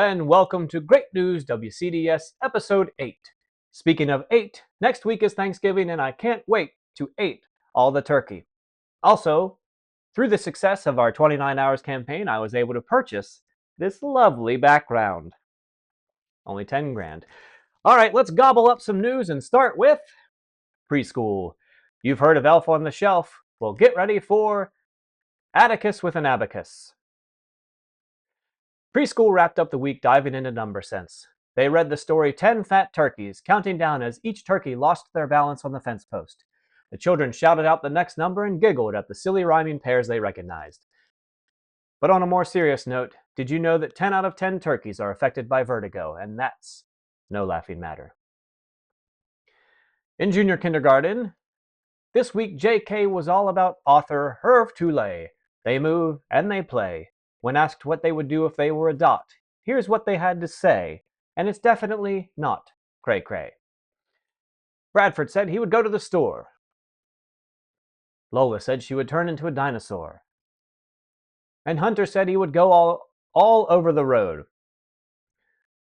and welcome to Great News WCDS Episode 8. Speaking of 8, next week is Thanksgiving and I can't wait to eat all the turkey. Also, through the success of our 29 Hours campaign, I was able to purchase this lovely background. Only 10 grand. Alright, let's gobble up some news and start with preschool. You've heard of Elf on the Shelf. Well, get ready for Atticus with an Abacus. Preschool wrapped up the week diving into number sense. They read the story 10 Fat Turkeys, counting down as each turkey lost their balance on the fence post. The children shouted out the next number and giggled at the silly rhyming pairs they recognized. But on a more serious note, did you know that 10 out of 10 turkeys are affected by vertigo, and that's no laughing matter. In junior kindergarten, this week JK was all about author Herve Toulet. They move and they play. When asked what they would do if they were a dot, here's what they had to say, and it's definitely not cray-cray. Bradford said he would go to the store. Lola said she would turn into a dinosaur. And Hunter said he would go all over the road.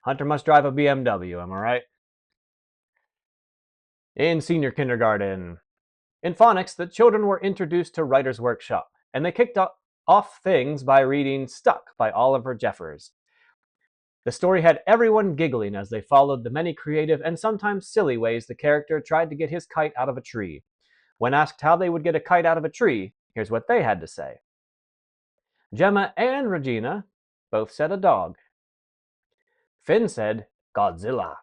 Hunter must drive a BMW, am I right? In senior kindergarten. In phonics, the children were introduced to Writer's Workshop, and they kicked off things by reading Stuck by Oliver Jeffers. The story had everyone giggling as they followed the many creative and sometimes silly ways the character tried to get his kite out of a tree. When asked how they would get a kite out of a tree, here's what they had to say. Gemma and Regina both said a dog. Finn said Godzilla.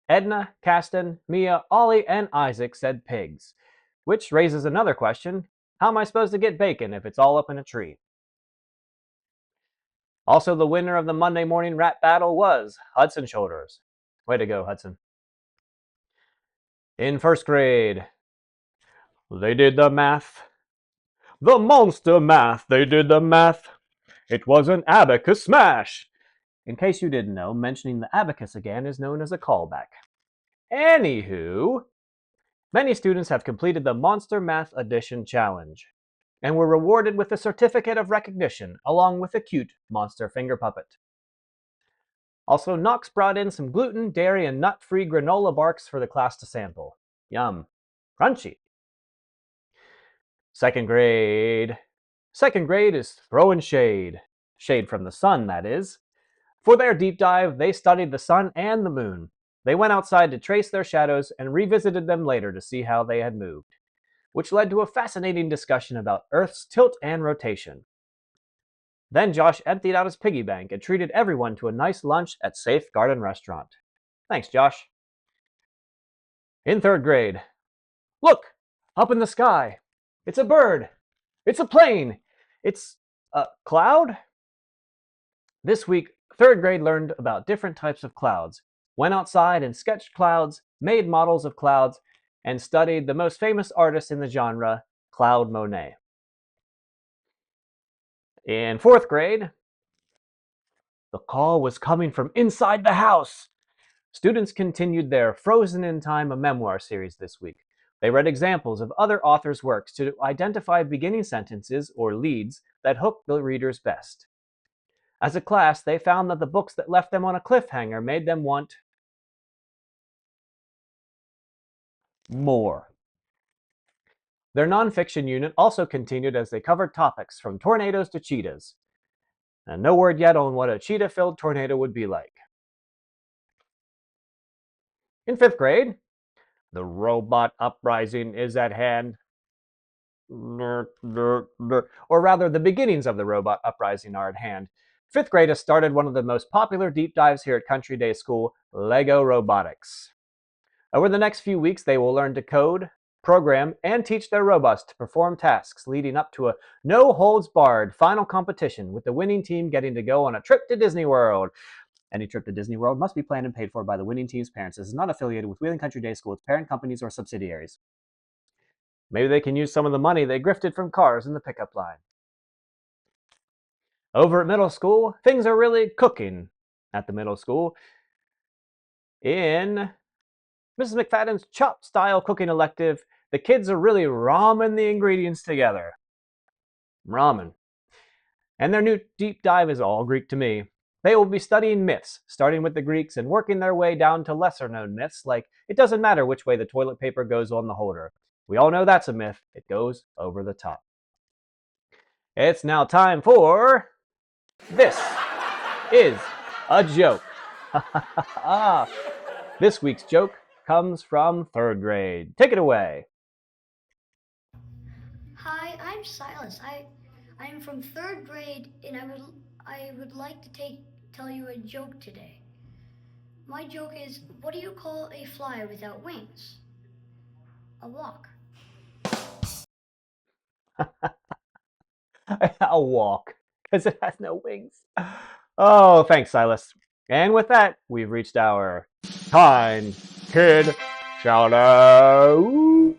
Edna, Caston, Mia, Ollie, and Isaac said pigs, which raises another question. How am I supposed to get bacon if it's all up in a tree? Also, the winner of the Monday morning rap battle was Hudson Shoulders. Way to go, Hudson. In first grade, they did the math. The monster math, they did the math. It was an abacus smash. In case you didn't know, mentioning the abacus again is known as a callback. Anywho, many students have completed the Monster Math Edition Challenge and were rewarded with a certificate of recognition along with a cute monster finger puppet. Also, Knox brought in some gluten, dairy, and nut-free granola barks for the class to sample. Yum. Crunchy. Second grade. Second grade is throwing shade. Shade from the sun, that is. For their deep dive, they studied the sun and the moon. They went outside to trace their shadows and revisited them later to see how they had moved, which led to a fascinating discussion about Earth's tilt and rotation. Then Josh emptied out his piggy bank and treated everyone to a nice lunch at Safe Garden Restaurant. Thanks, Josh. In third grade, look, up in the sky. It's a bird. It's a plane. It's a cloud. This week, third grade learned about different types of clouds, went outside and sketched clouds, made models of clouds, and studied the most famous artist in the genre, Claude Monet. In fourth grade, the call was coming from inside the house. Students continued their Frozen in Time, a memoir series this week. They read examples of other authors' works to identify beginning sentences or leads that hook the readers best. As a class, they found that the books that left them on a cliffhanger made them want more. Their nonfiction unit also continued as they covered topics from tornadoes to cheetahs. And no word yet on what a cheetah-filled tornado would be like. In fifth grade, the robot uprising is at hand. Or rather, the beginnings of the robot uprising are at hand. Fifth grade has started one of the most popular deep dives here at Country Day School, Lego Robotics. Over the next few weeks, they will learn to code, program, and teach their robots to perform tasks leading up to a no-holds-barred final competition with the winning team getting to go on a trip to Disney World. Any trip to Disney World must be planned and paid for by the winning team's parents. This is not affiliated with Wheeling Country Day School, its parent companies, or subsidiaries. Maybe they can use some of the money they grifted from cars in the pickup line. Over at middle school, things are really cooking at the middle school. In Mrs. McFadden's chop-style cooking elective, the kids are really ramen the ingredients together. Ramen. And their new deep dive is all Greek to me. They will be studying myths, starting with the Greeks and working their way down to lesser known myths like it doesn't matter which way the toilet paper goes on the holder. We all know that's a myth. It goes over the top. It's now time for This is a Joke. This week's joke comes from third grade. Take it away. Hi, I'm Silas. I'm from third grade, and I would like to tell you a joke today. My joke is, what do you call a fly without wings? A walk. I'll walk because it has no wings. Oh, thanks, Silas. And with that, we've reached our Kind Kid Shout Out.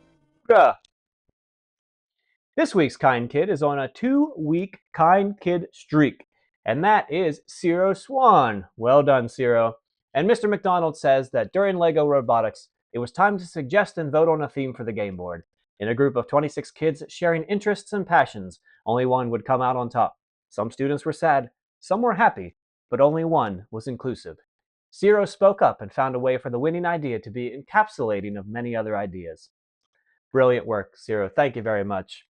This week's Kind Kid is on a 2-week Kind Kid streak, and that is Ciro Swan. Well done, Ciro. And Mr. McDonald says that during LEGO Robotics, it was time to suggest and vote on a theme for the game board. In a group of 26 kids sharing interests and passions, only one would come out on top. Some students were sad, some were happy, but only one was inclusive. Ciro spoke up and found a way for the winning idea to be encapsulating of many other ideas. Brilliant work, Ciro. Thank you very much.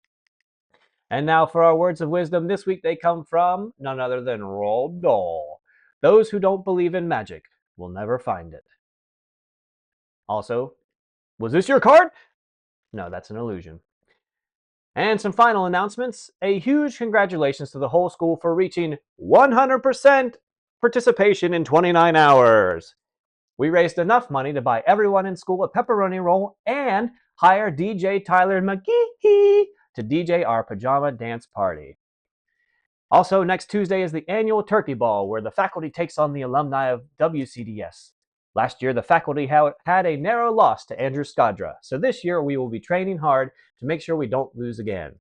And now for our words of wisdom. This week they come from none other than Roald Dahl. Those who don't believe in magic will never find it. Also, was this your card? No, that's an illusion. And some final announcements. A huge congratulations to the whole school for reaching 100% participation in 29 hours. We raised enough money to buy everyone in school a pepperoni roll and hire DJ Tyler McGee to DJ our pajama dance party. Also, next Tuesday is the annual Turkey Ball, where the faculty takes on the alumni of WCDS. Last year, the faculty had a narrow loss to Andrew Skadra, so this year we will be training hard to make sure we don't lose again.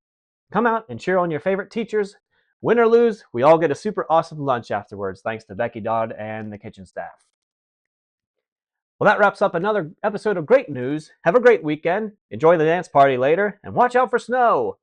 Come out and cheer on your favorite teachers. Win or lose, we all get a super awesome lunch afterwards, thanks to Becky Dodd and the kitchen staff. Well, that wraps up another episode of Great News. Have a great weekend, enjoy the dance party later, and watch out for snow.